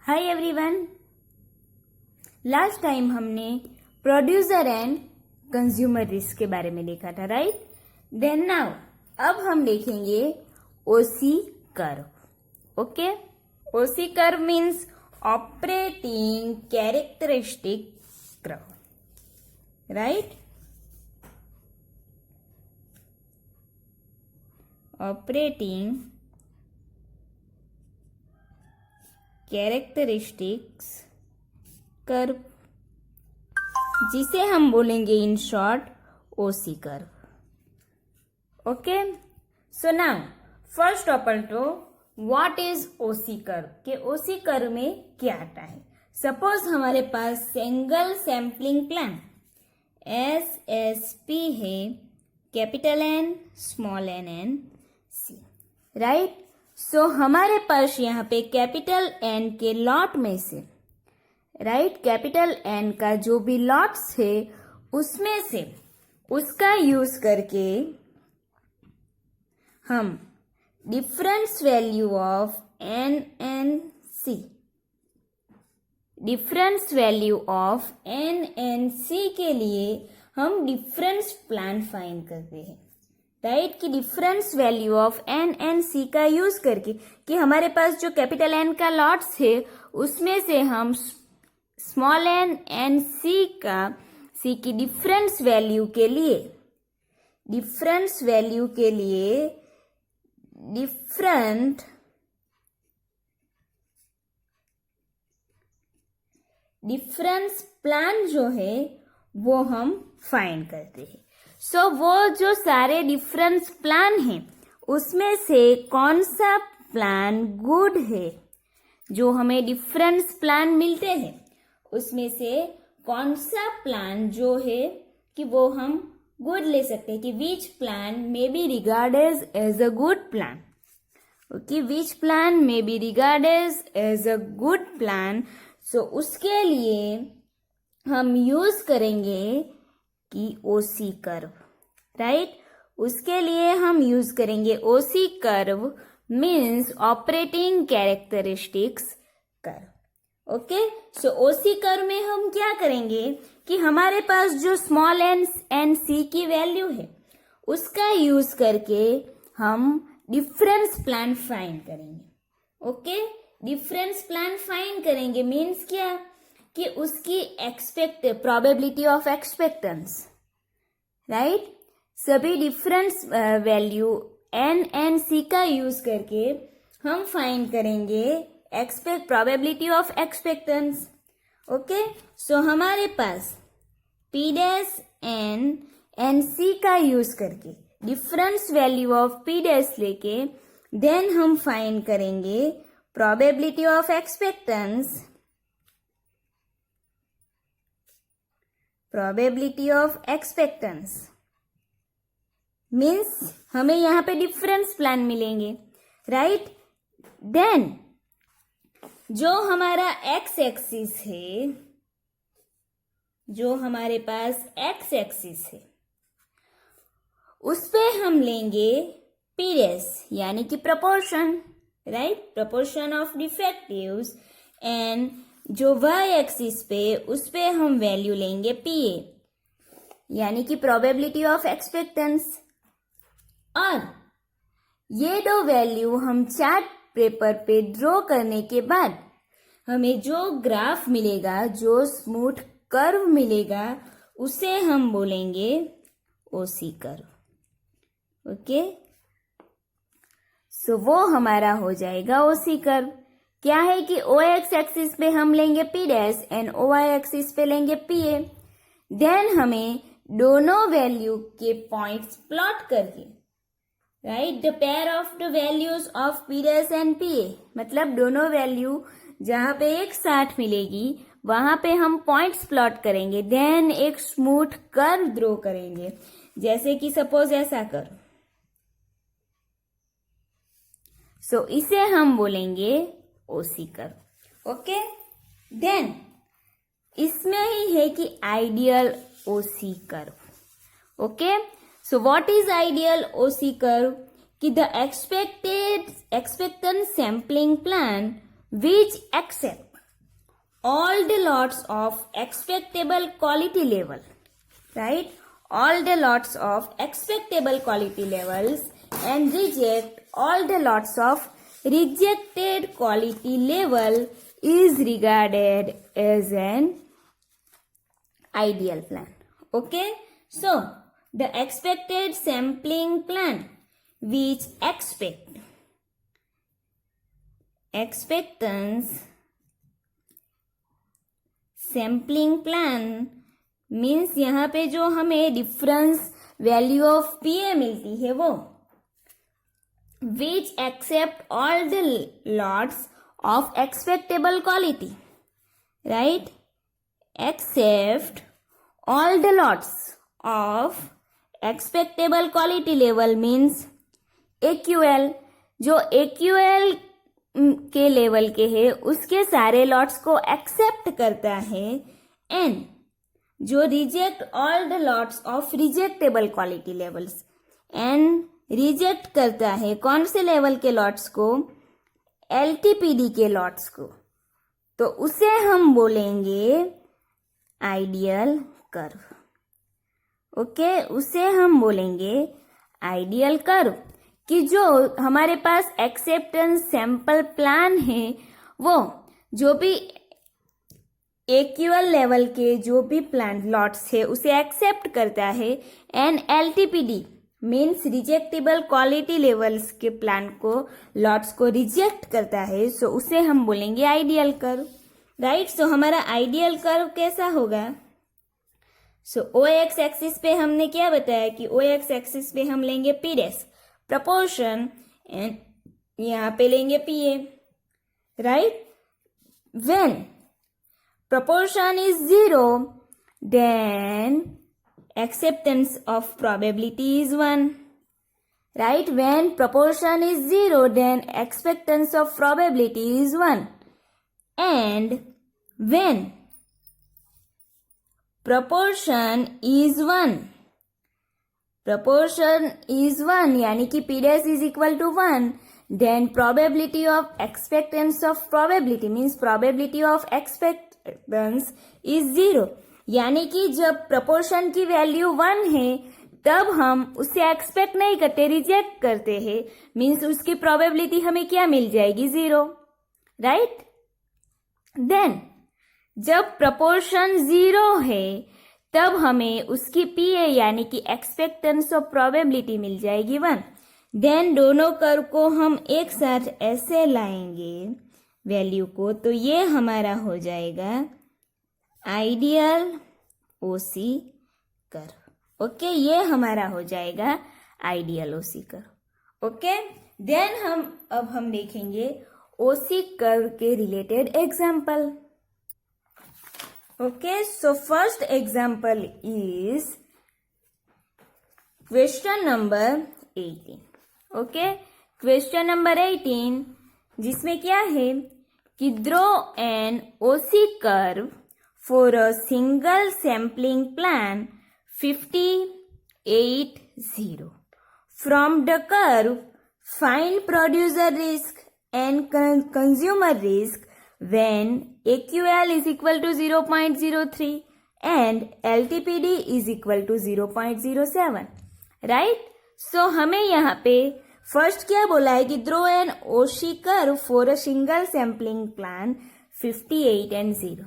Hi everyone. Last time हमने producer and consumer risk के बारे में देखा था, राइट? देन नाउ अब हम देखेंगे OC curve. Okay, OC curve means operating characteristic curve, right? Operating characteristics curve, जिसे हम बोलेंगे in short OC curve. Okay, so now first of all तो व्हाट इज ओसी कर्व, के ओसी कर्व में क्या आता है। सपोज हमारे पास सिंगल सैम्पलिंग प्लान SSP है, capital N small n C, right? So हमारे पास यहाँ पे कैपिटल N के लॉट में से, राइट, कैपिटल N का जो भी लॉट्स है उसमें से उसका यूज करके हम difference value of NNC, difference value of NNC के लिए हम डिफरेंस प्लान फाइंड करते हैं, राइट? कि डिफरेंस वैल्यू ऑफ NNC का यूज करके कि हमारे पास जो कैपिटल N का लॉट्स है उसमें से हम स्मॉल n NC का C की डिफरेंस वैल्यू के लिए डिफरेंस प्लान जो है वो हम फाइंड करते हैं। सो वो जो सारे डिफरेंस प्लान हैं उसमें से कौन सा प्लान गुड है, जो हमें डिफरेंस प्लान मिलते हैं उसमें से कौन सा प्लान जो है कि वो हम गुड ले सकते हैं, कि which plan may be regarded as a good plan. Okay, which plan may be regarded as a good plan. So उसके लिए हम यूज करेंगे कि ओसी कर्व, राइट? उसके लिए हम यूज करेंगे OC curve, means operating characteristics curve. Okay, so OC curve में हम क्या करेंगे कि हमारे पास जो स्मॉल n C की वैल्यू है उसका यूज करके हम डिफरेंस प्लान फाइंड करेंगे। ओके, डिफरेंस प्लान फाइंड करेंगे मीन्स क्या कि उसकी प्रोबेबिलिटी ऑफ एक्सपेक्टेंस, राइट? सभी डिफरेंस वैल्यू NNC का यूज करके हम फाइंड करेंगे probability of expectance. Okay, so हमारे पास P डैश N NC का यूज करके difference value of P dash लेके देन हम फाइंड करेंगे probability of expectance, probability of expectance means हमें यहाँ पे डिफरेंस प्लान मिलेंगे, राइट? देन जो हमारा एक्स एक्सिस है, जो हमारे पास एक्स एक्सिस है उस पे हम लेंगे P डैश यानी कि proportion, right? Proportion of डिफेक्टिव्स। And जो y एक्सिस पे उस पे हम वैल्यू लेंगे PA यानी कि प्रोबेबिलिटी ऑफ एक्सपेक्टेंस। और ये दो वैल्यू हम चार्ट पेपर पे ड्रॉ करने के बाद हमें जो ग्राफ मिलेगा, जो स्मूथ कर्व मिलेगा, उसे हम बोलेंगे ओसी कर्व। ओके, सो वो हमारा हो जाएगा ओसी कर्व। क्या है कि OX एक्सिस पे हम लेंगे P dash and OY axis पे लेंगे PA। देन हमें दोनों वैल्यू के पॉइंट्स प्लॉट करके, right, the pair of the values of P dash and PA, मतलब दोनों वैल्यू जहां पे एक साथ मिलेगी वहां पे हम पॉइंट्स प्लॉट करेंगे, देन एक स्मूथ कर्व ड्रॉ करेंगे, जैसे कि सपोज ऐसा कर्व। सो इसे हम बोलेंगे ओसी कर्व। ओके, देन इसमें ही है कि ideal OC curve. Okay, so what is ideal OC curve, कि the expectant sampling plan which accept all the lots of expectable quality level, right? All the lots of expectable quality levels and reject all the lots of rejected quality level is regarded as an ideal plan. Okay, so the expected sampling plan which expectance sampling plan means यहाँ पे जो हमें difference value of पीए मिलती है वो which accept all the lots of expectable quality, right? Accept all the lots of expectable quality level means AQL, जो AQL के level के है उसके सारे लॉट्स को एक्सेप्ट करता है, एंड जो reject all the lots of rejectable quality levels, and reject करता है कौन से लेवल के लॉट्स को? एलटीपीडी के लॉट्स को, तो उसे हम बोलेंगे आइडियल कर्व। ओके, उसे हम बोलेंगे आइडियल कर्व कि जो हमारे पास एक्सेप्टेंस सैंपल प्लान है वो जो भी एक्यूएल लेवल के जो भी प्लान लॉट्स है उसे एक्सेप्ट करता है, एंड एलटीपीडी मीन्स रिजेक्टेबल क्वालिटी लेवल्स के प्लान को लॉट्स को रिजेक्ट करता है, सो उसे हम बोलेंगे आइडियल कर्व, राइट? सो हमारा आइडियल कर्व कैसा होगा? सो ओ एक्स एक्सिस पे हमने क्या बताया कि ओ एक्स एक्सिस पे हम लेंगे पी डैश प्रपोर्शन एंड यहाँ पे लेंगे पीए, right? When proportion is 0 then acceptance of probability is 1, right? When proportion is 0 then acceptance of probability is 1, and when proportion is 1 यानी कि p dash is equal to 1, then probability of expectance of probability means probability of expectance is 0, यानी कि जब proportion की value 1 है तब हम उसे एक्सपेक्ट नहीं करते, रिजेक्ट करते हैं, मीन्स उसकी प्रोबेबिलिटी हमें क्या मिल जाएगी? 0, राइट? देन जब proportion 0 है तब हमें उसकी पीए यानी कि एक्सपेक्टेंस ऑफ प्रोबेबिलिटी मिल जाएगी 1। देन दोनों कर्व को हम एक साथ ऐसे लाएंगे वैल्यू को, तो ये हमारा हो जाएगा आइडियल ओसी कर्व। ओके, ये हमारा हो जाएगा ideal OC curve. Okay, then अब हम देखेंगे ओसी कर्व के related example. Okay, so first example is question number 18. Okay, question number 18 जिसमें क्या है कि draw an OC curve for a single sampling plan 50-8-0. From the curve, find producer risk and consumer risk when AQL is equal to 0.03 and LTPD is equal to 0.07, right? So हमें यहाँ पे first क्या बोला है कि draw an OC curve for a single sampling plan 58-0।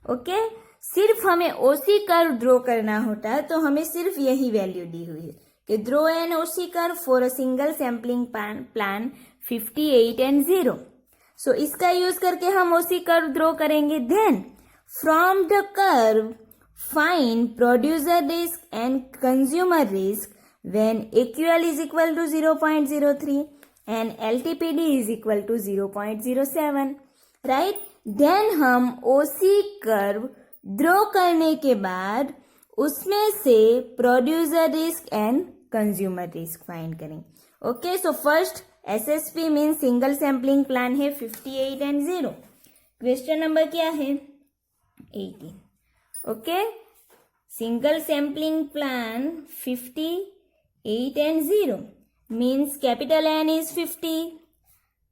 Okay, सिर्फ हमें ओसी curve draw करना होता है तो हमें सिर्फ यही वैल्यू दी हुई है कि draw an OC curve for a single sampling plan 58-0। So इसका यूज करके हम ओसी कर्व ड्रॉ करेंगे। Then from the curve find producer risk and consumer risk when AQL is equal to 0.03 and LTPD is equal to 0.07, right? Then हम OC curve draw करने के बाद उसमें से producer risk and consumer risk find करेंगे। Okay, so first SSP mean single sampling plan है 58-0। Question number क्या है? 18। Okay, single sampling plan 58-0 means capital N is 50,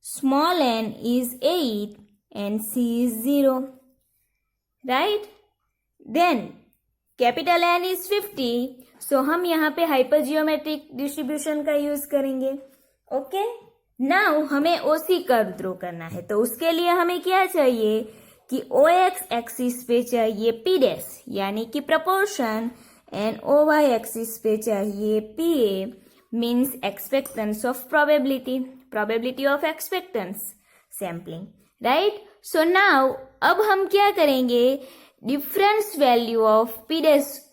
small n is 8 and C is 0, right. Then capital N is 50, so हम यहाँ पे hypergeometric distribution का use करेंगे. Okay, now हमें ओसी curve draw करना है, तो उसके लिए हमें क्या चाहिए कि ओ एक्स एक्सिस पे चाहिए पी डैश यानी कि proportion, and O Y axis पे चाहिए P A means expectance of probability of expectance sampling. Right. So now अब हम क्या करेंगे, difference value of P dash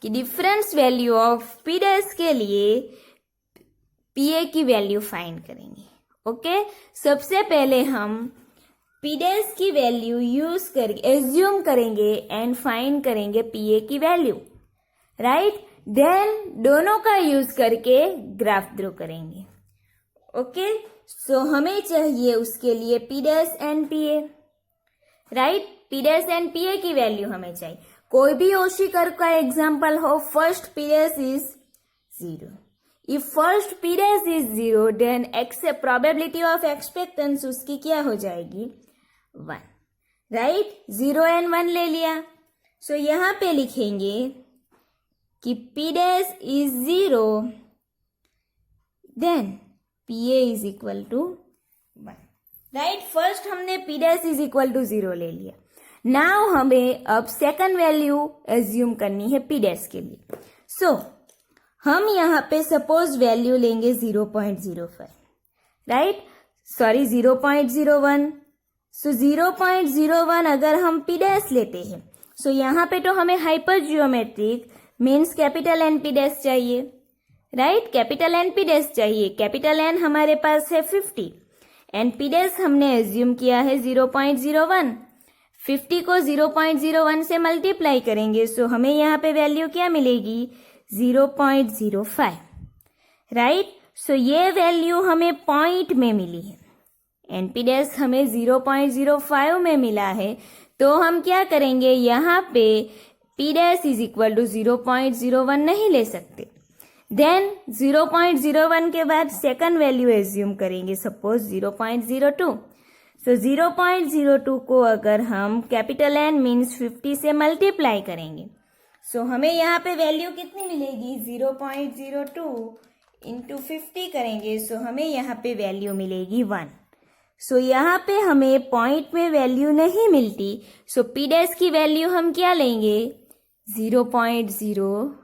की difference value of P dash के लिए पी ए की वैल्यू फाइंड करेंगे. ओके, सबसे पहले हम पी डैश की वैल्यू यूज करके एज्यूम करेंगे एंड फाइंड करेंगे पी ए की वैल्यू. राइट. देन दोनों का यूज करके ग्राफ ड्रॉ करेंगे. ओके, सो हमें चाहिए उसके लिए P dash and P A. Right. P dash and P A की वैल्यू हमें चाहिए. कोई भी ओसी कर्व का एग्जांपल हो, first P dash is 0. If first P dash is 0 then probability of एक्सपेक्टेंस उसकी क्या हो जाएगी 1. राइट. 0 एंड 1 ले लिया. सो यहां पे लिखेंगे कि P dash is 0 then P A is equal to 1. Right. First हमने P dash is equal to 0 ले लिया. नाउ हमें अब सेकंड वैल्यू एज्यूम करनी है पी डैश के लिए. सो हम यहाँ पे सपोज वैल्यू लेंगे 0.05. राइट. सॉरी 0.01. सो 0.01 अगर हम पी डैश लेते हैं, सो यहाँ पे तो हमें hypergeometric means capital N P dash चाहिए. Right. Capital N P dash चाहिए. कैपिटल एन हमारे पास है 50 एंड पी डैश हमने एज्यूम किया है 0.01. 50 को 0.01 से मल्टीप्लाई करेंगे, सो हमें यहाँ पे वैल्यू क्या मिलेगी 0.05. राइट. सो ये वैल्यू हमें पॉइंट में मिली है एंड पी डैश हमें 0.05 में मिला है. तो हम क्या करेंगे, यहाँ पे P dash is equal to 0.01 नहीं ले सकते. देन 0.01 के बाद सेकंड वैल्यू एज्यूम करेंगे, सपोज 0.02. सो 0.02 को अगर हम कैपिटल एन मीन्स 50 से मल्टीप्लाई करेंगे, सो हमें यहाँ पे वैल्यू कितनी मिलेगी 0.02 इंटू 50 करेंगे, सो हमें यहाँ पे वैल्यू मिलेगी 1. सो यहाँ पे हमें पॉइंट में वैल्यू नहीं मिलती, सो पी डैश की वैल्यू हम क्या लेंगे 0.02.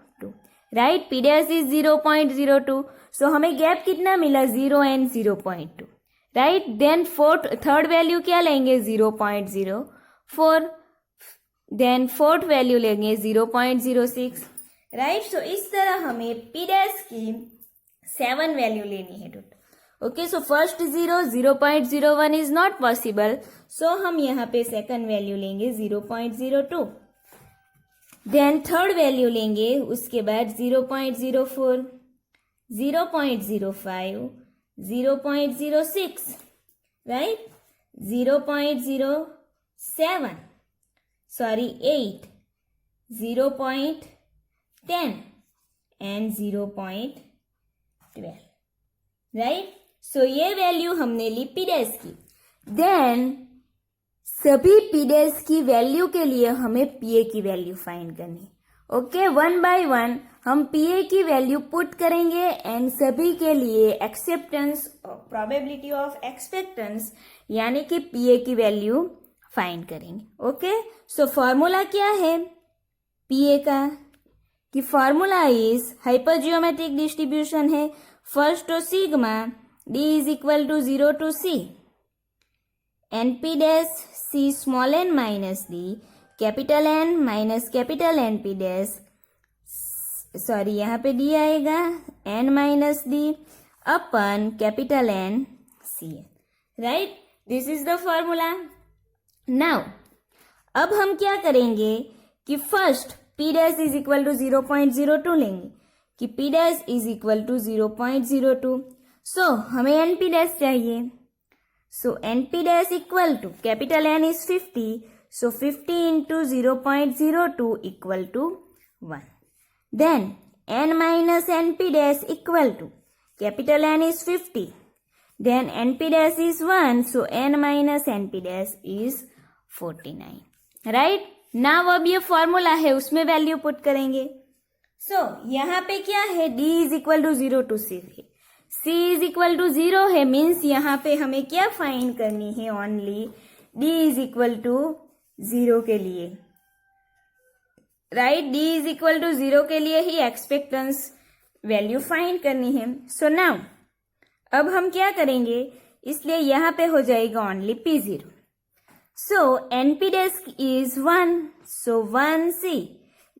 Right. P dash is 0.02. So हमें गैप कितना मिला 0 and 0.2. Right. Then third value क्या लेंगे 0.04. देन फोर्थ वैल्यू लेंगे 0.06. राइट. सो इस तरह हमें पी डैश की 7 वैल्यू लेनी है total. Okay, so first 0.01 is not possible, so हम यहाँ पे सेकंड वैल्यू लेंगे 0.02. देन थर्ड वैल्यू लेंगे, उसके बाद 0.04, 0.05, 0.06, right. 0.07, sorry 8, 0.10 and 0.12. Right. So ये वैल्यू हमने ली पी डैश की. देन सभी पी डैश की वैल्यू के लिए हमें पी ए की वैल्यू फाइंड करनी. ओके, 1 बाय 1 हम पी ए की वैल्यू पुट करेंगे एंड सभी के लिए एक्सेप्टेंस प्रोबेबिलिटी ऑफ एक्सपेक्टेंस यानी कि पी ए की वैल्यू फाइंड करेंगे. ओके, सो फॉर्मूला क्या है पी ए का, कि formula is hypergeometric distribution है. फर्स्ट तो sigma D is equal to 0 to C N P dash C small N minus D capital N minus capital N P dash, sorry यहाँ पे D आएगा N minus D upon capital N C N. Right. This is the formula. Now अब हम क्या करेंगे कि first P dash is equal to 0.02 लेंगे, कि P dash is equal to 0.02. So हमें एन पी डैश चाहिए. So N P dash equal to capital N is 50, so 50 into 0.02 equal to 1. Then n minus N P dash equal to capital N is 50, then N P dash is 1, so n minus N P dash is 49. Right. Now अब ये formula है उसमें value put करेंगे। सो यहाँ पे क्या है, d is equal to 0 to c है, c इज इक्वल टू 0 है, मीन्स यहाँ पे हमें क्या फाइंड करनी है, only d is equal to 0 के लिए, right. d is equal to 0 के लिए ही एक्सपेक्टेंस वैल्यू फाइंड करनी है। सो नाउ अब हम क्या करेंगे, इसलिए यहाँ पे हो जाएगा only p0। So np desk is 1, so 1c,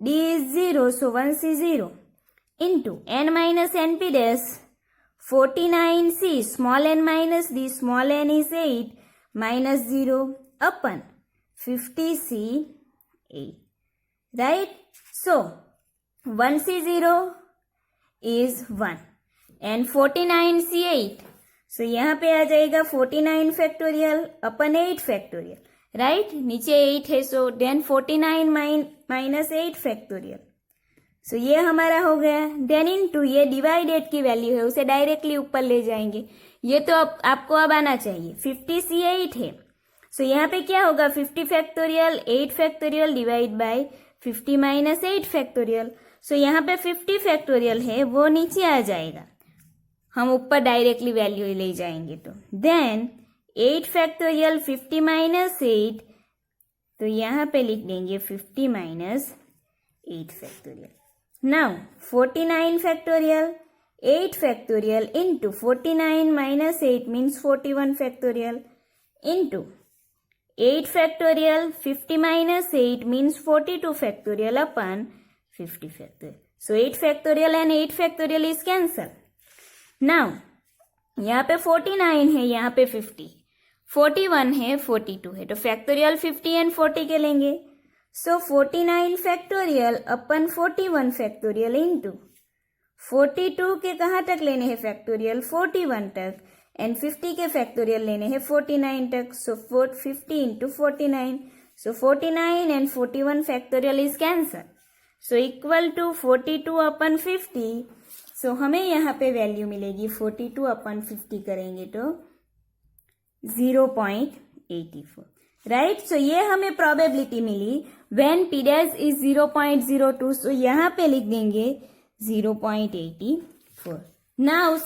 d is 0, so 1c 0, into n minus np desk 49c, small n minus the small n is 8, minus 0 upon 50c 8, right? So 1c0 is 1 and 49c 8, so यहाँ पे आ जाएगा 49 factorial अपन 8 factorial, right. नीचे 8 है, so then 49 minus 8 factorial, सो ये हमारा हो गया। Then into ये डिवाइडेड की वैल्यू है, उसे डायरेक्टली ऊपर ले जाएंगे। ये तो आपको अब आना चाहिए। 50c8 है, सो यहाँ पे क्या होगा, 50 factorial 8 factorial divide by 50 minus 8 factorial. So यहाँ पे 50 फैक्टोरियल है, वो नीचे आ जाएगा, हम ऊपर डायरेक्टली वैल्यू ले जाएंगे। तो देन 8 फैक्टोरियल 50 माइनस 8, तो यहाँ पे लिख देंगे 50 minus 8 factorial. Now 49 factorial 8 factorial into 49 minus 8 means 41 factorial into 8 factorial 50 minus 8 means 42 factorial upon 50 factorial. So 8 factorial and 8 factorial is cancel. Now यहाँ पे 49 है, यहाँ पे 50, 41 है, 42 है, तो फैक्टोरियल 50 एंड 40 के लेंगे। सो 49 फैक्टोरियल अपन 41 फैक्टोरियल इंटू 42 के कहाँ तक लेने हैं फैक्टोरियल, 41 तक, एंड 50 के फैक्टोरियल लेने हैं 49 तक। So 50 into 49, so 49 and 41 factorial is cancel, so equal to 42 upon 50। So हमें यहाँ पे वैल्यू मिलेगी 42 अपन 50 करेंगे तो 0.84, राइट। सो ये हमें प्रोबेबिलिटी मिली व्हेन p डैश इज 0.02, सो यहाँ पे लिख देंगे 0.84। Now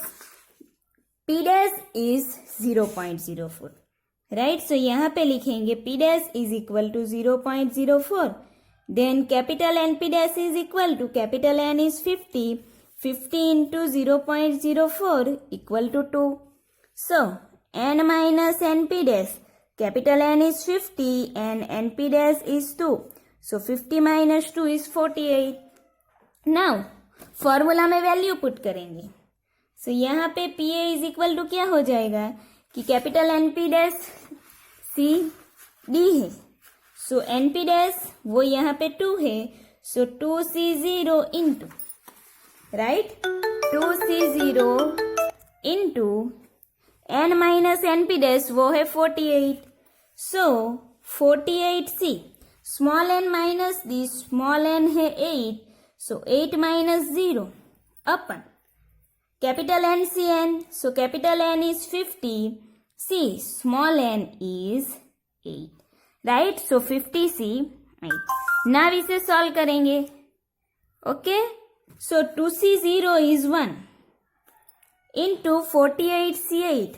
p dash is 0.04, right. So यहाँ पे लिखेंगे p dash is equal to 0.04, then capital NP dash is equal to capital N is 50 into 0.04 equal to 2. So, n minus np dash, capital N is 50 and np dash is 2. So, 50 minus 2 is 48. Now, formula में value put करेंगे। So, यहाँ पे PA is equal to क्या हो जाएगा कि capital NP dash C D है। So, NP dash वो यहाँ पे 2 है। So, 2C0 into, right, 2C0 into n minus np dash वो है 48, सो 48C, small n minus the small n है 8, सो 8 minus 0 upon capital NCN, so capital N is 50, C small n is 8, right. So 50C 8। Now इसे solve करेंगे, okay. So 2C0 is 1 into 48C8.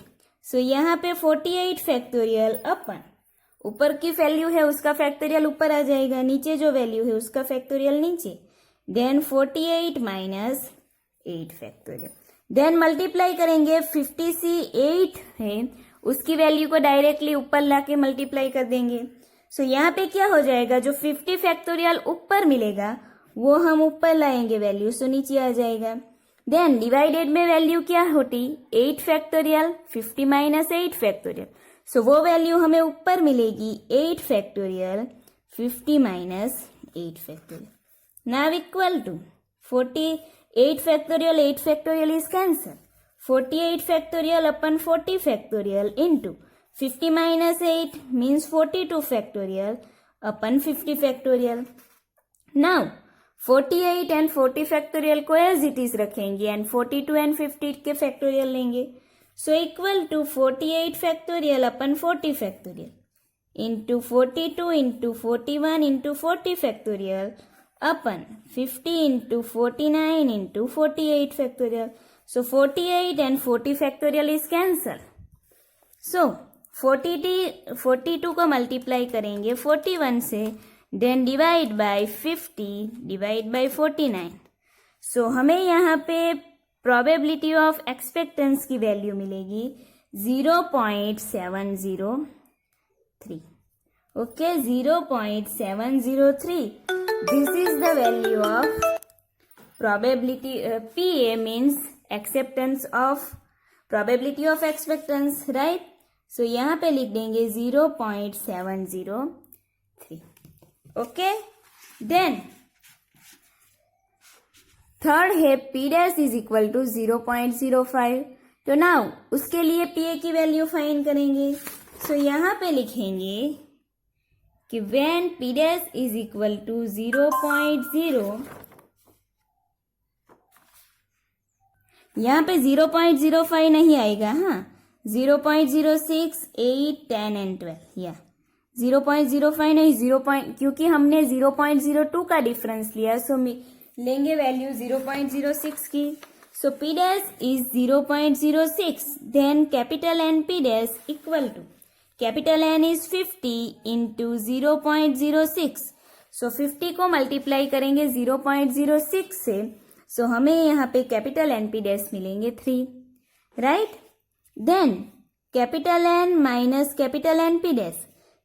So यहाँ पे 48 factorial अपन ऊपर की value है उसका factorial ऊपर आ जाएगा, नीचे जो वैल्यू है उसका फैक्टोरियल नीचे, then 48 minus 8 factorial, then multiply करेंगे 50C8 है उसकी वैल्यू को डायरेक्टली ऊपर लाके मल्टीप्लाई कर देंगे। सो यहाँ पे क्या हो जाएगा, जो 50 फैक्टोरियल ऊपर मिलेगा वो हम ऊपर लाएंगे वैल्यू, सो नीचे आ जाएगा। देन डिवाइडेड में वैल्यू क्या होती, 8 फैक्टोरियल 50 माइनस 8 फैक्टोरियल, सो वो वैल्यू हमें ऊपर मिलेगी 8 factorial 50 minus 8 factorial. Now equal to 48 factorial 8 factorial is cancel, 48 factorial upon 40 factorial into 50 minus 8 means 42 factorial upon 50 factorial. Now 48 and 40 factorial को एज इट इज रखेंगे and 42 and 50 के factorial लेंगे, so equal to 48 factorial upon 40 factorial, into 42 into 41 into 40 factorial upon 50 into 49 into 48 factorial. So 48 and 40 factorial is cancel. So 42 को multiply करेंगे 41 से, then divide by 50 divide by 49. So हमें यहाँ पे probability of एक्सपेक्टेंस की value मिलेगी 0.703. Okay, 0.703. This is the value of probability. PA means acceptance of probability of expectance, right. So यहाँ पे लिख देंगे 0.703. ओके, देन थर्ड है P dash is equal to 0.05. तो नाउ उसके लिए PA की वैल्यू फाइंड करेंगे. सो यहाँ पे लिखेंगे कि when P dash is equal to 0.0, यहाँ पे 0.05 नहीं आएगा, हाँ 0.06, 8, 10 एंड 12 या 0.05 नहीं, क्योंकि हमने 0.02 का डिफरेंस लिया, सो लेंगे वैल्यू 0.06 की. So P dash is 0.06. Then capital N P dash equal to capital N is 50 into 0.06. So 50 को मल्टीप्लाई करेंगे 0.06 से. सो हमें यहाँ पे कैपिटल N P डैश मिलेंगे 3, right. Then capital N minus capital N P dash.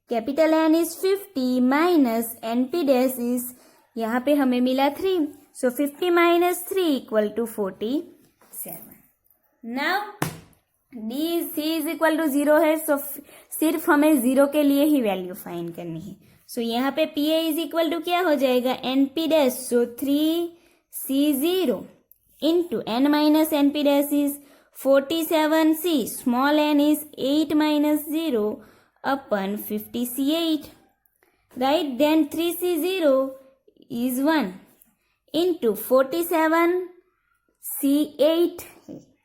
Capital N is 50 minus N P dash is, यहाँ पे हमें मिला 3. So 50 minus 3 equal to 47. Now C is equal to 0 है, सो सिर्फ हमें 0 के लिए ही वैल्यू फाइंड करनी है. सो यहाँ पे PA इज इक्वल टू क्या हो जाएगा, NP dash. So 3C0 into N minus NP dash is 47C. Small n is 8 minus 0 अपन 50C8, right. Then 3C0 is 1 into 47C8,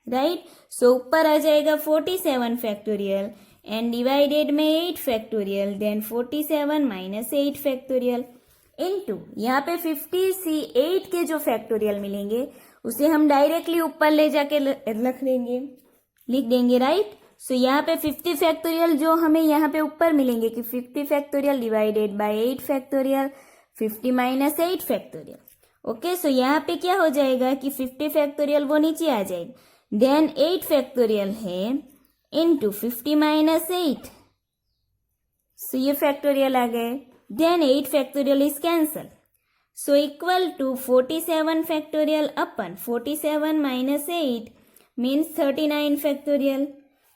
right. So ऊपर आ जाएगा 47 फैक्टोरियल एंड डिवाइडेड में 8 factorial, then 47 minus 8 factorial into यहाँ पे 50C8 के जो factorial मिलेंगे उसे हम डायरेक्टली ऊपर ले जाके लिख देंगे, राइट. सो यहाँ पे 50 फैक्टोरियल जो हमें यहाँ पे ऊपर मिलेंगे कि 50 factorial divided by 8 factorial, 50 minus 8 factorial. Okay, so यहाँ पे क्या हो जाएगा कि 50 फैक्टोरियल वो नीचे आ जाएगा, देन 8 फैक्टोरियल है इंटू 50 माइनस 8. सो ये फैक्टोरियल आ गए, then 8 factorial is cancel. So equal to 47 factorial upon 47 minus 8 means 39 factorial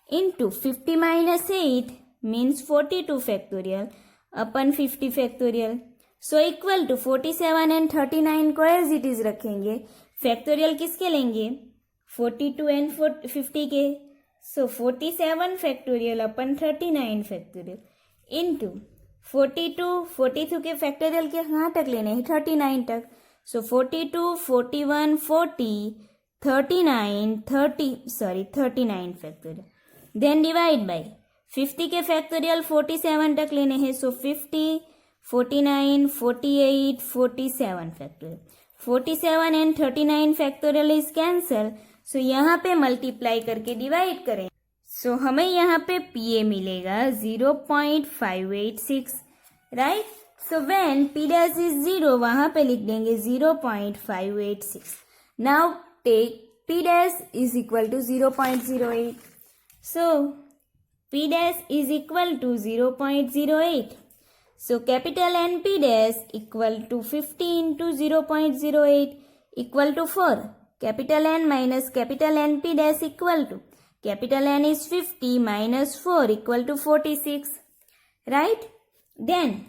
into 50 minus 8 means 42 factorial upon 50 factorial. So equal to 47 and 39 को एज इट इज रखेंगे. Factorial किसके लेंगे, 42 and 50 के. So 47 factorial upon 39 factorial into 42 के factorial के कहाँ तक लेने हैं, 39 तक. So 42, 41, 40, 39 factorial. Then divide by 50 के फैक्टोरियल 47 तक लेने हैं. So 50, 49, 48, 47 factorial. 47 and 39 factorial is cancel. So यहाँ पे मल्टीप्लाई करके डिवाइड करें. सो हमें यहाँ पे PA मिलेगा 0.586, right. So when P dash is 0 वहां पे लिख देंगे 0.586. Now take P dash is equal to 0.08. So P dash is equal to 0.08. So capital NP dash equal to 50 into 0.08 equal to 4. Capital N minus capital NP dash equal to capital N is 50 minus 4 equal to 46. Right? Then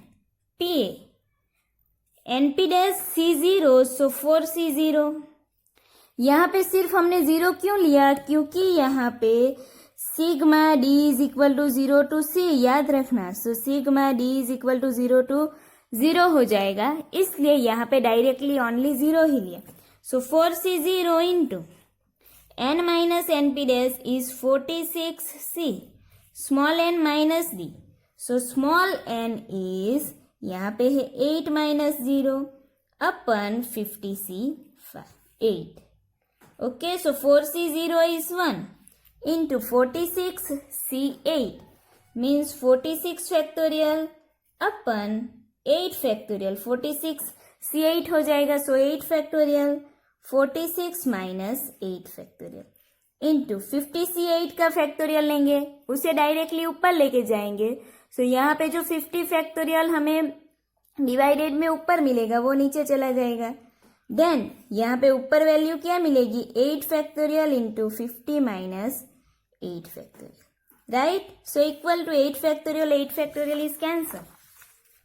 PA. NP dash C0 so 4C0. यहाँ पे सिर्फ हमने 0 क्यों लिया, क्योंकि यहाँ पे sigma D is equal to 0 to C याद रखना. So sigma D is equal to 0 to 0 हो जाएगा, इसलिए यहाँ पे डायरेक्टली ओनली 0 ही लिया. सो 4C0 into N minus NP dash is 46C small n minus D. So small n is यहाँ पे है 8 minus 0 upon 50c 8. Okay, so 4c0 is 1 into 46c8 means 46 factorial upon 8 factorial 46c8 हो जाएगा. So 8 factorial 46 minus 8 factorial into 50c8 का factorial लेंगे, उसे directly ऊपर लेके जाएंगे. सो यहाँ पे जो 50 फैक्टोरियल हमें डिवाइडेड में ऊपर मिलेगा वो नीचे चला जाएगा. देन यहाँ पे ऊपर वैल्यू क्या मिलेगी 8 factorial into 50 minus 8 factorial, right. So equal to 8 factorial is cancel.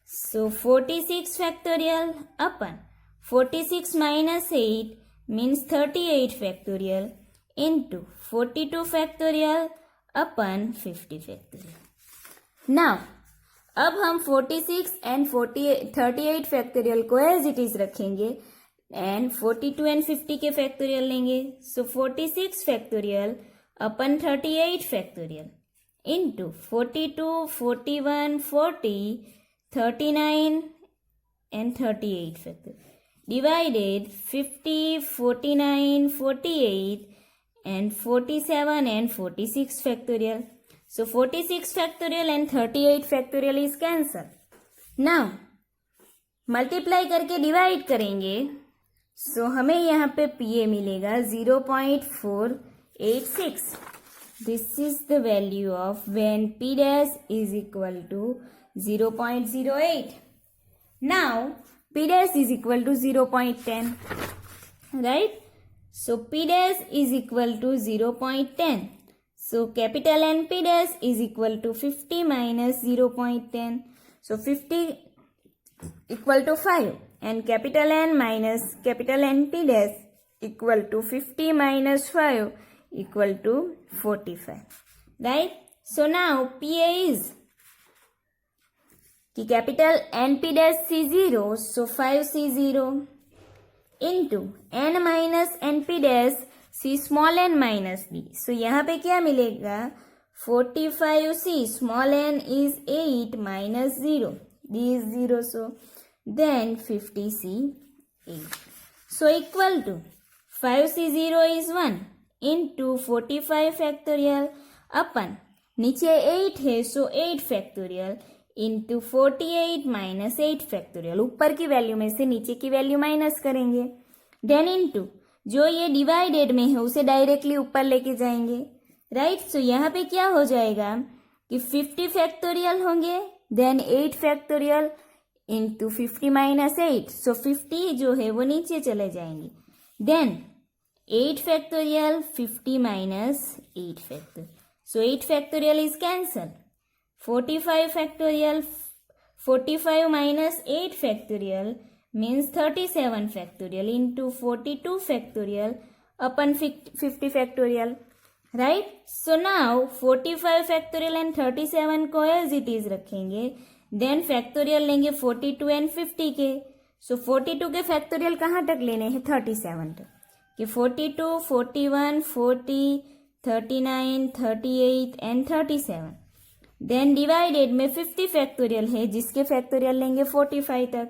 So 46 factorial upon 46 minus 8 means 38 factorial into 42 factorial upon 50 factorial. Now अब हम 46 एंड 38 फैक्टोरियल को एज इट इज रखेंगे एंड 42 एंड 50 के फैक्टोरियल लेंगे. So 46 factorial upon 38 factorial into 42, 41, 40, 39 and 38 factorial divided 50, 49, 48 and 47 and 46 factorial. So 46 factorial and 38 factorial is cancel. Now multiply करके divide करेंगे. So हमें यहाँ पे PA मिलेगा 0.486. This is the value of when P dash is equal to 0.08. Now P dash is equal to 0.10, right. So P dash is equal to 0.10. So capital N P dash is equal to 50 minus 0.10. So 50 equal to 5 and capital N minus capital N P dash equal to 50 minus 5 equal to 45. Right? So now PA is कि capital N P dash C0, so 5C0 into n minus N P dash C small N minus D. So यहाँ पे क्या मिलेगा 45c small n is 8 minus 0, D is 0. So then 50c 8. So equal to 5c0 is 1 into 45 factorial upon नीचे 8 है so 8 factorial into 48 minus 8 factorial. ऊपर की value में से नीचे की वैल्यू माइनस करेंगे. देन इंटू जो ये डिवाइडेड में है उसे डायरेक्टली ऊपर लेके जाएंगे, राइट. सो यहाँ पे क्या हो जाएगा कि 50 फैक्टोरियल होंगे, then 8 factorial into 50 minus 8. So 50 जो है वो नीचे चले जाएंगे. Then 8 factorial 50 minus 8 factorial. So 8 factorial is cancel. 45 factorial 45 minus 8 factorial means 37 factorial into 42 factorial upon 50 factorial, right. So now 45 factorial and 37 को as it is रखेंगे, then factorial लेंगे 42 and 50 के. So 42 के factorial कहाँ तक लेने हैं 37 तक, कि 42, 41, 40, 39, 38 and 37. देन डिवाइडेड में 50 फैक्टोरियल है जिसके फैक्टोरियल लेंगे 45 तक.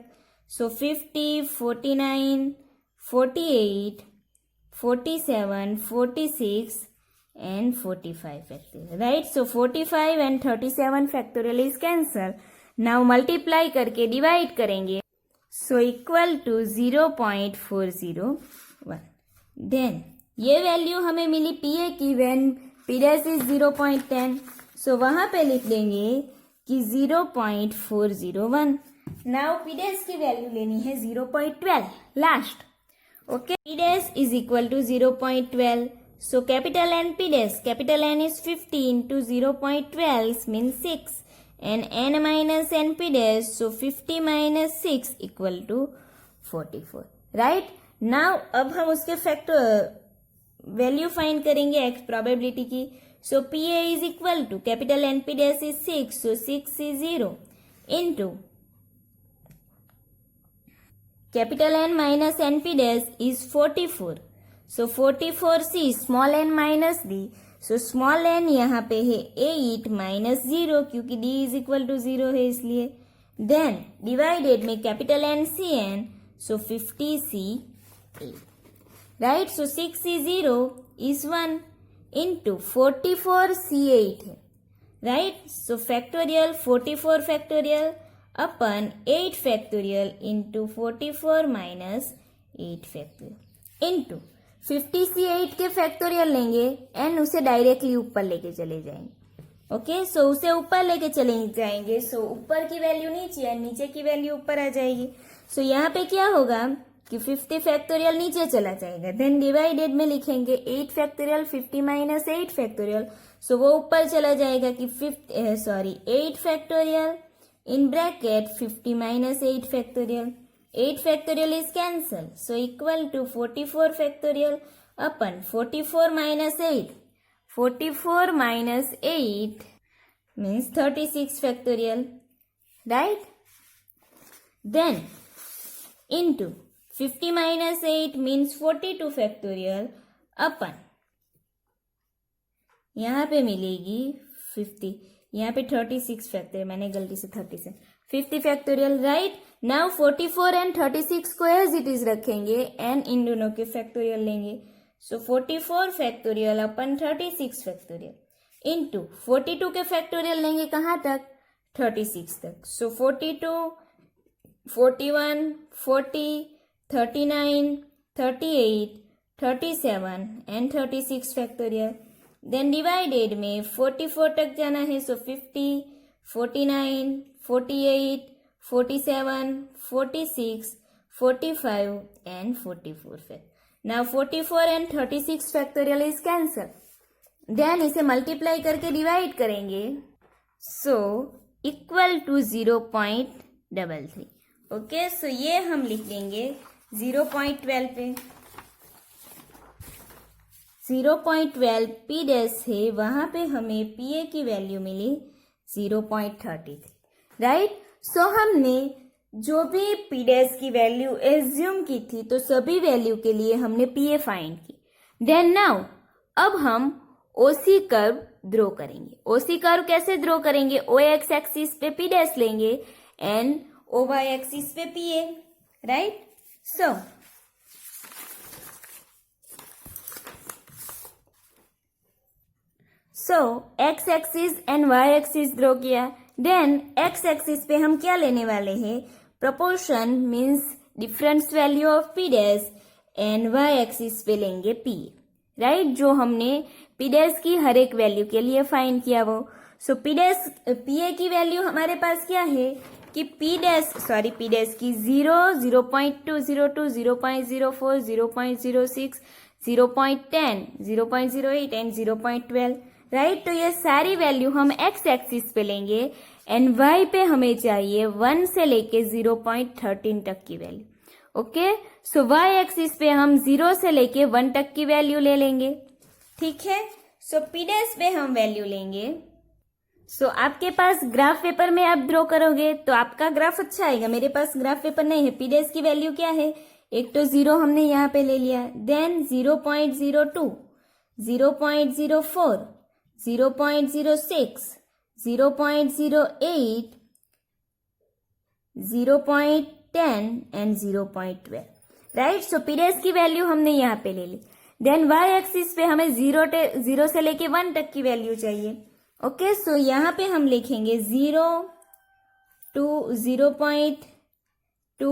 So 50, 49, 48, 47, 46 and 45 factorial, right. So 45 and 37 factorial is cancel. Now multiply करके डिवाइड करेंगे. So equal to 0.401. देन ये वैल्यू हमें मिली PA की when P dash is 0.10. So वहां पे लिख देंगे कि 0.401. नाउ P डैश की वैल्यू लेनी है 0.12 last. Okay, P dash is equal to 0.12. So capital N P dash, capital N is 50 into 0.12 mean 6 and N minus N P dash. So 50 minus 6 equal to 44, right. Now अब हम उसके factor value find करेंगे x probability की. So PA is equal to capital N P dash is 6, so 6C0 into capital N minus N P dash is 44. So 44C small n minus d. So small n यहाँ पे है 8 minus 0 क्योंकि d is equal to 0 है इसलिए. Then divided में capital N C N, so 50C8. Right, so 6C0 is 1 into 44C8 है. Right, सो factorial 44 factorial अपन 8 factorial into 44 minus 8 factorial into 50C8 के factorial लेंगे एंड उसे डायरेक्टली ऊपर लेके चले जाएंगे. ओके, सो उसे ऊपर लेके चले जाएंगे. सो ऊपर की वैल्यू नीचे है, नीचे की वैल्यू ऊपर आ जाएगी. सो यहाँ पे क्या होगा कि 50 फैक्टोरियल नीचे चला जाएगा. देन डिवाइडेड में लिखेंगे 8 फैक्टोरियल 50 माइनस 8 फैक्टोरियल. सो वो ऊपर चला जाएगा कि 8 factorial in bracket 50 minus 8 factorial. 8 factorial is cancel, so equal to 44 factorial upon 44 minus 8. 44 minus 8 means 36 factorial, right? Then into 50 minus 8 means 42 factorial upon, यहाँ पे मिलेगी 50, यहाँ पे 36 फैक्टोरियल, मैंने गलती से 30 से 50 फैक्टोरियल. राइट, नाउ 44 एंड 36 को एज इट इज रखेंगे एंड इन दोनों के फैक्टोरियल लेंगे. सो 44 फैक्टोरियल अपन 36 फैक्टोरियल इंटू 42 के फैक्टोरियल लेंगे कहाँ तक, 36 तक. So 42, 41, 40, 39, 38, 37 and 36 factorial. Then divided में 44 तक जाना है. सो 50, 49, 48, 47, 46, 45 and 44. Now 44 and 36 factorial is cancel. Then इसे मल्टीप्लाई करके डिवाइड करेंगे. So equal to 0.33. Okay, so ये हम लिख देंगे 0.12 पे. 0.12 पी डैश है, वहां पे हमें पी ए की वैल्यू मिली 0.33. राइट, सो हमने जो भी पी डैश की वैल्यू एज्यूम की थी तो सभी वैल्यू के लिए हमने पी ए फाइंड की. देन नाउ अब हम ओसी कर्व ड्रॉ करेंगे. ओसी कर्व कैसे ड्रॉ करेंगे, ओ एक्स एक्सिस पे पी डैश लेंगे एंड ओ वाई एक्सिस पे P A. Right, so X axis and Y axis draw किया. देन एक्स एक्सिस पे हम क्या लेने वाले हैं, proportion means difference value of P dash and Y axis पे लेंगे पी. राइट, जो हमने पी डैश की हर एक वैल्यू के लिए फाइंड किया वो. सो पी डैश पी ए की वैल्यू हमारे पास क्या है कि पी डैश की 0, 0.202, 0.04, 0.06, 0.10, 0.08 एंड 0.12. राइट, तो ये सारी वैल्यू हम एक्स एक्सिस पे लेंगे एंड वाई पे हमें चाहिए 1 से लेके 0.13 तक की वैल्यू. ओके, सो वाई एक्सिस पे हम 0 से लेके 1 तक की वैल्यू ले लेंगे. ठीक है, सो पी डैश पे हम वैल्यू लेंगे. सो आपके पास ग्राफ पेपर में आप ड्रॉ करोगे तो आपका ग्राफ अच्छा आएगा. मेरे पास ग्राफ पेपर नहीं है. पी डैश की वैल्यू क्या है, एक तो 0 हमने यहाँ पे ले लिया, then 0.02, 0.04, 0.06, 0.08, 0.10 and 0.12. Right, so P dash की वैल्यू हमने यहाँ पे ले ली. देन वाई एक्सिस पे हमें 0 से लेके 1 तक की वैल्यू चाहिए. ओके, सो यहाँ पे हम लिखेंगे 0 to 0.2,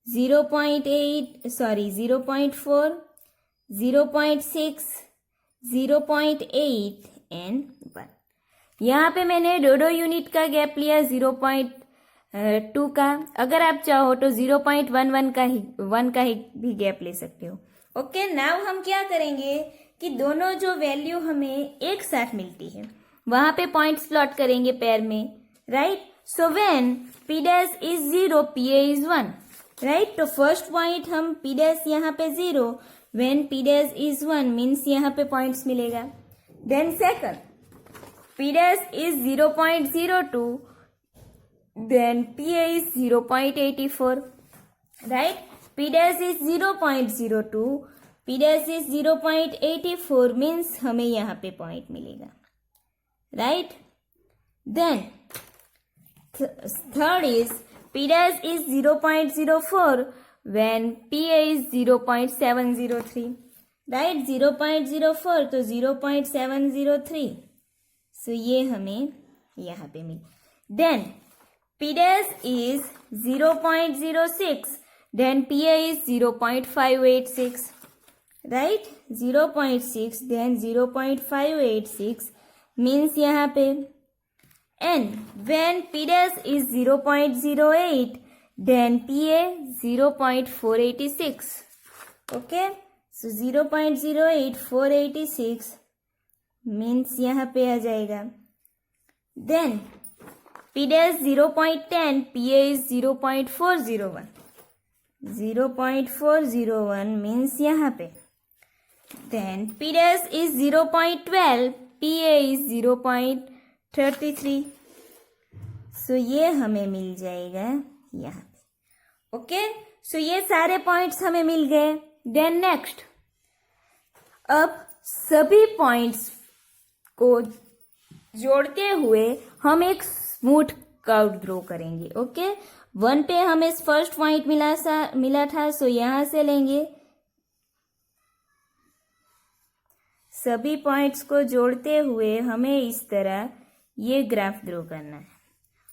0.8, 0.4, 0.6, 0.8 एंड 1. यहाँ पे मैंने दो यूनिट का गैप लिया 0.2 का. अगर आप चाहो तो 0.11 का ही भी गैप ले सकते हो. ओके, नाउ हम क्या करेंगे कि दोनों जो वैल्यू हमें एक साथ मिलती है वहां पे पॉइंट्स प्लॉट करेंगे पेयर में. Right, so when P dash is 0, P A is 1. Right, तो फर्स्ट पॉइंट हम पी डैश यहाँ पे 0, when P dash is 1 means यहाँ पे पॉइंट्स मिलेगा. Then second P dash is 0.02, then P A is 0.84. Right, P dash is 0.02, P dash is 0.84 means हमें यहाँ पे पॉइंट मिलेगा, right. Then third is P dash is 0.04 when PA is 0.703, right. 0.04 तो 0.703, so ये हमें यहाँ पे मिले। Then P dash is 0.06 then PA is 0.586, right? 0.6 then 0.586 means यहाँ पे, and when P dash is 0.08 then PA 0.486, okay? So 0.08 486 means यहाँ पे आ जाएगा। Then P dash 0.10 PA is 0.401, 0.401 means यहाँ पे। Then P dash is 0.12 PA is 0.33, सो ये हमें मिल जाएगा यहाँ पे, ओके। सो ये सारे पॉइंट्स हमें मिल गए। देन नेक्स्ट, अब सभी पॉइंट्स को जोड़ते हुए हम एक स्मूथ कर्व ड्रॉ करेंगे, ओके। 1 पे हमें फर्स्ट पॉइंट मिला था, सो यहां से लेंगे, सभी पॉइंट्स को जोड़ते हुए हमें इस तरह ये ग्राफ ड्रॉ करना है,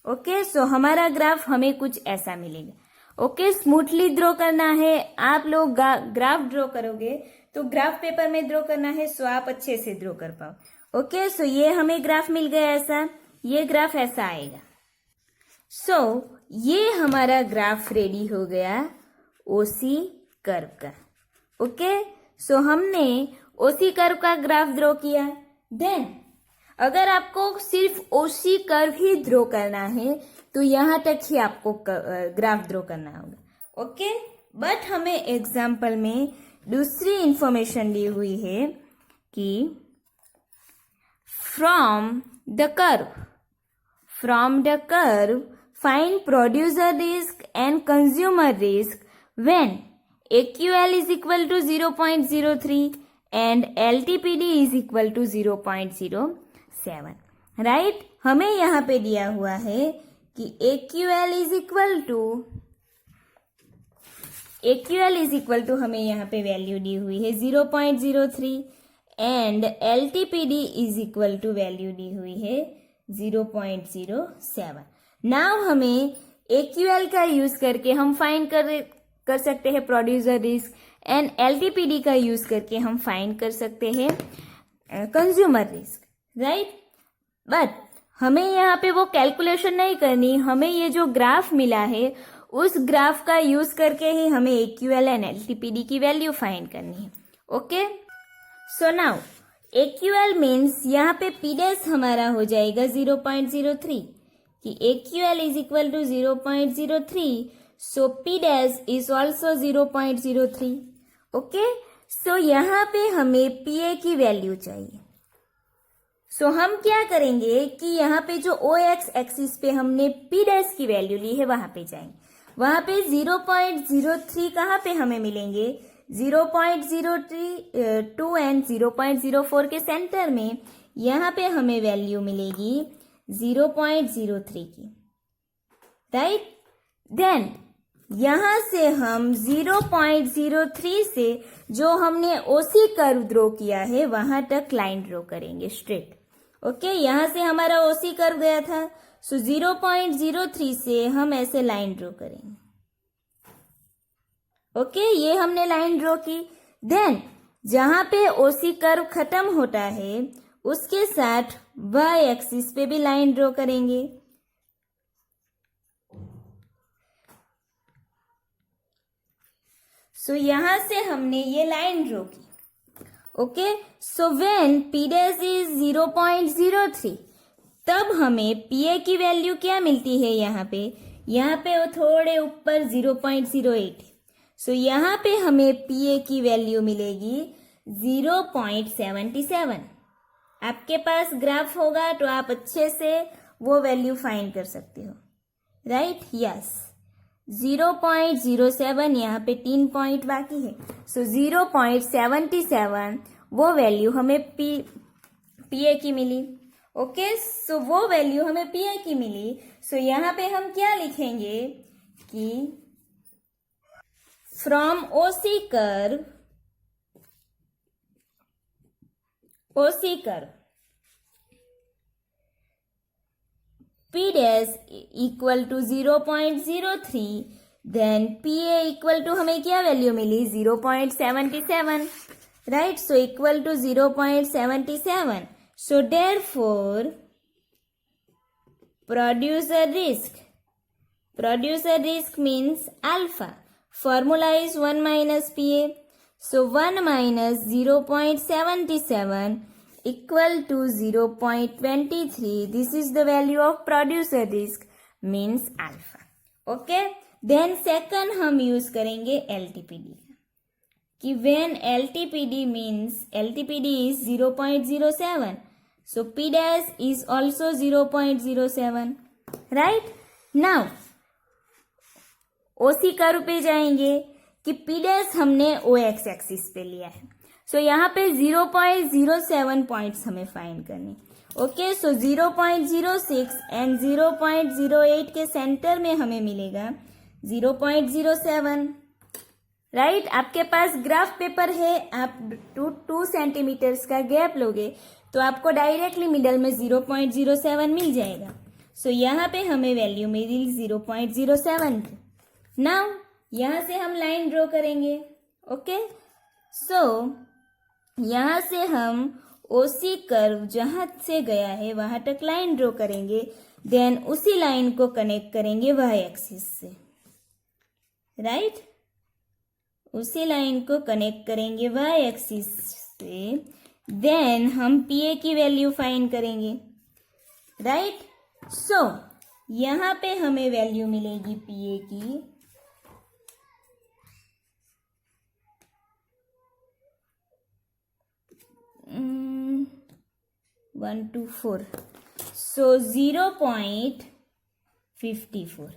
ओके। सो हमारा ग्राफ हमें कुछ ऐसा मिलेगा, ओके। स्मूथली ड्रॉ करना है, आप लोग ग्राफ ड्रॉ करोगे तो ग्राफ पेपर में ड्रॉ करना है, सो आप अच्छे से ड्रॉ कर पाओ, ओके। सो ये हमें ग्राफ मिल गया ऐसा, ये ग्राफ ऐसा आएगा। सो ये हमारा ग्राफ रेडी हो गया ओसी कर्व का, ओके। सो हमने ओसी कर्व का ग्राफ ड्रॉ किया। देन अगर आपको सिर्फ ओसी कर्व ही ड्रॉ करना है तो यहां तक ही आपको ग्राफ ड्रॉ करना होगा, ओके। बट हमें एग्जाम्पल में दूसरी इंफॉर्मेशन दी हुई है कि from the curve find producer risk and consumer risk when AQL is equal to 0.03 and LTPD is equal to 0.07, right? हमें यहाँ पे दिया हुआ है कि AQL is equal to हमें यहाँ पे वैल्यू दी हुई है 0.03 and LTPD is equal to value दी हुई है 0.07। नाउ हमें AQL का यूज करके हम फाइंड कर सकते हैं प्रोड्यूसर रिस्क, एंड LTPD का यूज करके हम फाइंड कर सकते हैं कंज्यूमर रिस्क, राइट। बट हमें यहाँ पे वो कैलकुलेशन नहीं करनी, हमें ये जो ग्राफ मिला है उस ग्राफ का यूज करके ही हमें AQL एंड LTPD की वैल्यू फाइंड करनी है, okay. So now AQL means यहाँ पे P डैश हमारा हो जाएगा 0.03 कि AQL is equal to 0.03, so P dash is also 0.03, okay. So यहाँ पे हमें PA की वैल्यू चाहिए। सो हम क्या करेंगे कि यहाँ पे जो OX एक्सिस पे हमने P डैश की वैल्यू ली है वहां पे जाएंगे, वहां पे 0.03 कहाँ पे हमें मिलेंगे, 0.02 एंड 0.04 के सेंटर में यहाँ पे हमें वैल्यू मिलेगी 0.03 की, राइट। देन यहां से हम 0.03 से जो हमने ओसी कर्व ड्रॉ किया है वहां तक लाइन ड्रॉ करेंगे स्ट्रेट, ओके। यहां से हमारा ओसी कर्व गया था, सो 0.03 से हम ऐसे लाइन ड्रॉ करेंगे, ओके। ये हमने लाइन ड्रॉ की। देन जहां पे ओसी कर्व खत्म होता है उसके साथ y एक्सिस पे भी लाइन ड्रॉ करेंगे, सो यहां से हमने ये लाइन ड्रॉ की, okay. So when P dash is 0.03 तब हमें PA की वैल्यू क्या मिलती है, यहाँ पे वो थोड़े ऊपर 0.08 है, सो यहाँ पे हमें PA की वैल्यू मिलेगी 0.77। आपके पास ग्राफ होगा तो आप अच्छे से वो वैल्यू फाइंड कर सकते हो, राइट, यस। 0.07, यहाँ पे 3 पॉइंट बाकी है, सो 0.77 वो वैल्यू हमें पीए की मिली। ओके, सो वो वैल्यू हमें पीए की मिली। सो यहाँ पे हम क्या लिखेंगे कि from OC curve P dash equal to 0.03, then PA equal to हमें क्या वैल्यू मिली 0.77, right. So equal to 0.77, so therefore producer risk means alpha, formula is 1 minus PA, so 1 minus 0.77 equal to 0.23, this is the value of producer risk means alpha। Okay, then second हम use करेंगे LTPD कि when LTPD is 0.07, so P dash is also 0.07, right। now OC curve पे जाएंगे कि P dash हमने OX axis पे लिया है, सो यहाँ पे 0.07 पॉइंट्स हमें फाइंड करने। ओके, सो 0.06 एंड 0.08 के सेंटर में हमें मिलेगा 0.07, राइट। आपके पास ग्राफ पेपर है, आप 2 सेंटीमीटर्स का गैप लोगे तो आपको डायरेक्टली मिडल में 0.07 मिल जाएगा। सो यहाँ पे हमें वैल्यू मिली 0.07। नाउ यहाँ से हम लाइन ड्रॉ करेंगे। ओके, सो यहाँ से हम ओसी कर्व जहां से गया है वहां तक लाइन ड्रॉ करेंगे, देन उसी लाइन को कनेक्ट करेंगे वाई एक्सिस से, राइट। उसी लाइन को कनेक्ट करेंगे वाई एक्सिस से, देन हम पीए की वैल्यू फाइंड करेंगे, राइट। सो यहाँ पे हमें वैल्यू मिलेगी पीए की 124, सो 0.54,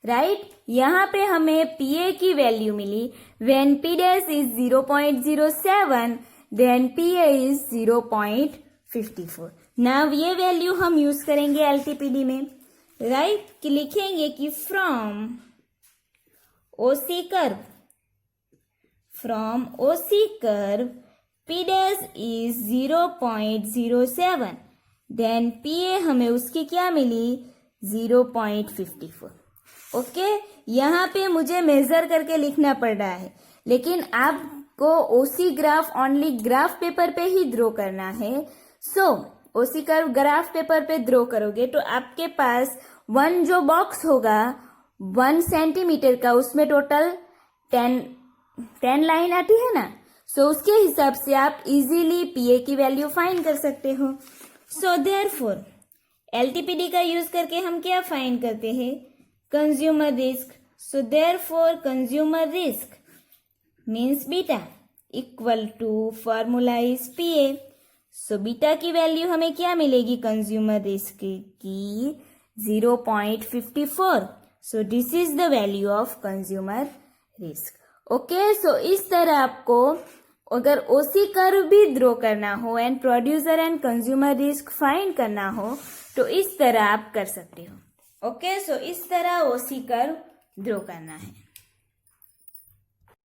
राइट। यहाँ पे हमें पीए की वैल्यू मिली when P dash is 0.07, then PA is 0.54। Now ये वैल्यू हम यूज करेंगे एलटीपीडी में, राइट, कि लिखेंगे कि from OC curve P dash is 0.07, देन PA हमें उसकी क्या मिली 0.54। ओके, यहाँ पे मुझे मेजर करके लिखना पड़ रहा है, लेकिन आपको ओसी ग्राफ ओनली ग्राफ पेपर पे ही ड्रॉ करना है। सो ओसी कर्व ग्राफ पेपर पे ड्रॉ करोगे तो आपके पास वन जो बॉक्स होगा 1 सेंटीमीटर का, उसमें टोटल 10 लाइन आती है ना, सो उसके हिसाब से आप इजीली पीए की वैल्यू फाइंड कर सकते हो। सो देयरफॉर एलटीपीडी का यूज करके हम क्या फाइंड करते हैं consumer risk. So therefore consumer risk means beta equal to formula is PA. So beta की वैल्यू हमें क्या मिलेगी कंज्यूमर रिस्क की 0.54। So this is the value of consumer risk. Okay, so इस तरह आपको अगर ओसी कर्व भी ड्रॉ करना हो and producer and consumer risk find करना हो तो इस तरह आप कर सकते हो। ओके, सो इस तरह ओसी कर्व ड्रॉ करना है।